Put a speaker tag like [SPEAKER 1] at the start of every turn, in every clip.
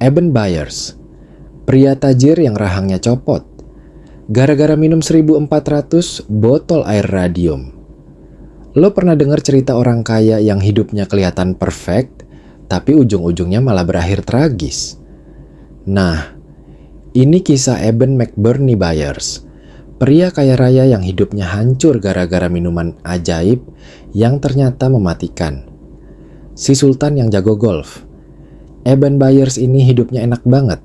[SPEAKER 1] Eben Byers, pria tajir yang rahangnya copot gara-gara minum 1.400 botol air radium. Lo pernah dengar cerita orang kaya yang hidupnya kelihatan perfect, tapi ujung-ujungnya malah berakhir tragis? Nah, ini kisah Eben McBurney Byers, pria kaya raya yang hidupnya hancur gara-gara minuman ajaib yang ternyata mematikan. Si Sultan yang jago golf. Eben Byers ini hidupnya enak banget.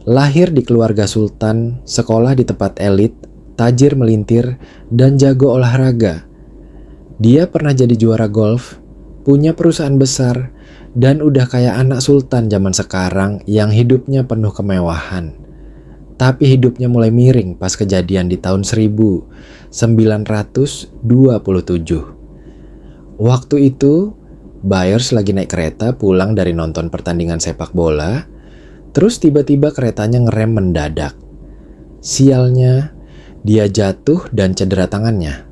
[SPEAKER 1] Lahir di keluarga sultan, sekolah di tempat elit, tajir melintir, dan jago olahraga. Dia pernah jadi juara golf, punya perusahaan besar, dan udah kayak anak sultan zaman sekarang yang hidupnya penuh kemewahan. Tapi hidupnya mulai miring pas kejadian di tahun 1927. Waktu itu, Byers lagi naik kereta pulang dari nonton pertandingan sepak bola, terus tiba-tiba keretanya ngerem mendadak. Sialnya, dia jatuh dan cedera tangannya.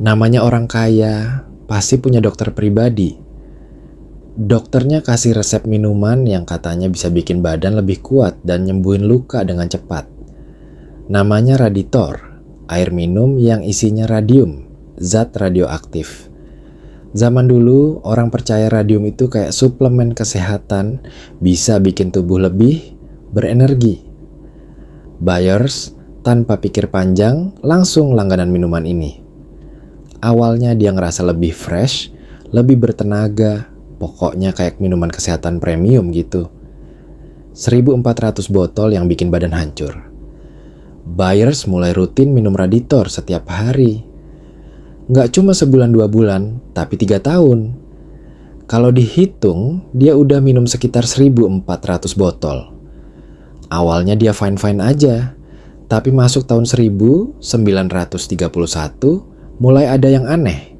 [SPEAKER 1] Namanya orang kaya, pasti punya dokter pribadi. Dokternya kasih resep minuman yang katanya bisa bikin badan lebih kuat dan nyembuhin luka dengan cepat. Namanya Raditor, air minum yang isinya radium, zat radioaktif. Zaman dulu, orang percaya radium itu kayak suplemen kesehatan, bisa bikin tubuh lebih berenergi. Byers, tanpa pikir panjang, langsung langganan minuman ini. Awalnya dia ngerasa lebih fresh, lebih bertenaga, pokoknya kayak minuman kesehatan premium gitu. 1.400 botol yang bikin badan hancur. Byers mulai rutin minum Raditor setiap hari. Nggak cuma sebulan 2 bulan, tapi 3 tahun. Kalau dihitung, dia udah minum sekitar 1.400 botol. Awalnya dia fine-fine aja, tapi masuk tahun 1931, mulai ada yang aneh.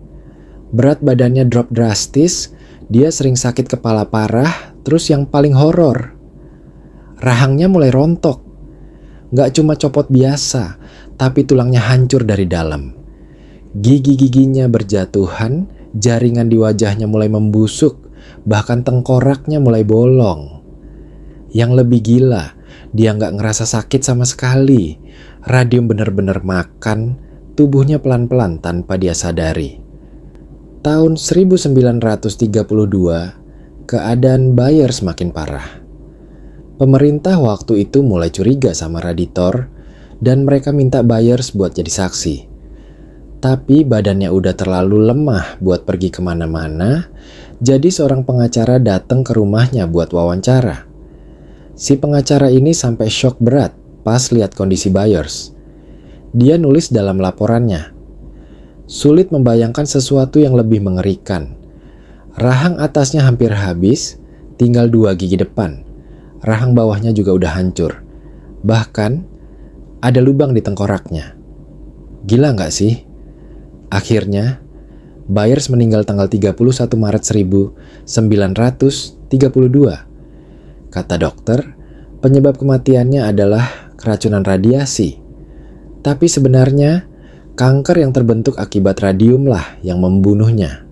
[SPEAKER 1] Berat badannya drop drastis, dia sering sakit kepala parah, terus yang paling horor, rahangnya mulai rontok. Nggak cuma copot biasa, tapi tulangnya hancur dari dalam. Gigi-giginya berjatuhan, jaringan di wajahnya mulai membusuk, bahkan tengkoraknya mulai bolong. Yang lebih gila, dia nggak ngerasa sakit sama sekali. Radium bener-bener makan tubuhnya pelan-pelan tanpa dia sadari. Tahun 1932, keadaan Byers makin parah. Pemerintah waktu itu mulai curiga sama Raditor, dan mereka minta Byers buat jadi saksi. Tapi badannya udah terlalu lemah buat pergi kemana-mana, jadi seorang pengacara datang ke rumahnya buat wawancara. Si pengacara ini sampai shock berat pas lihat kondisi Byers. Dia nulis dalam laporannya, sulit membayangkan sesuatu yang lebih mengerikan. Rahang atasnya hampir habis, tinggal 2 gigi depan. Rahang bawahnya juga udah hancur. Bahkan, ada lubang di tengkoraknya. Gila nggak sih? Akhirnya, Byers meninggal tanggal 31 Maret 1932. Kata dokter, penyebab kematiannya adalah keracunan radiasi. Tapi sebenarnya, kanker yang terbentuk akibat radium lah yang membunuhnya.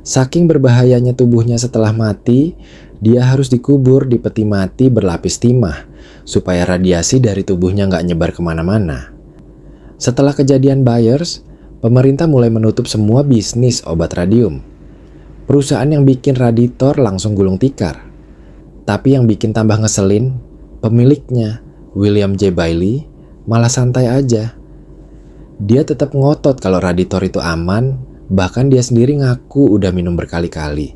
[SPEAKER 1] Saking berbahayanya tubuhnya setelah mati, dia harus dikubur di peti mati berlapis timah, supaya radiasi dari tubuhnya nggak nyebar kemana-mana. Setelah kejadian Byers, pemerintah mulai menutup semua bisnis obat radium. Perusahaan yang bikin Raditor langsung gulung tikar. Tapi yang bikin tambah ngeselin, pemiliknya, William J. Bailey, malah santai aja. Dia tetap ngotot kalau Raditor itu aman, bahkan dia sendiri ngaku udah minum berkali-kali.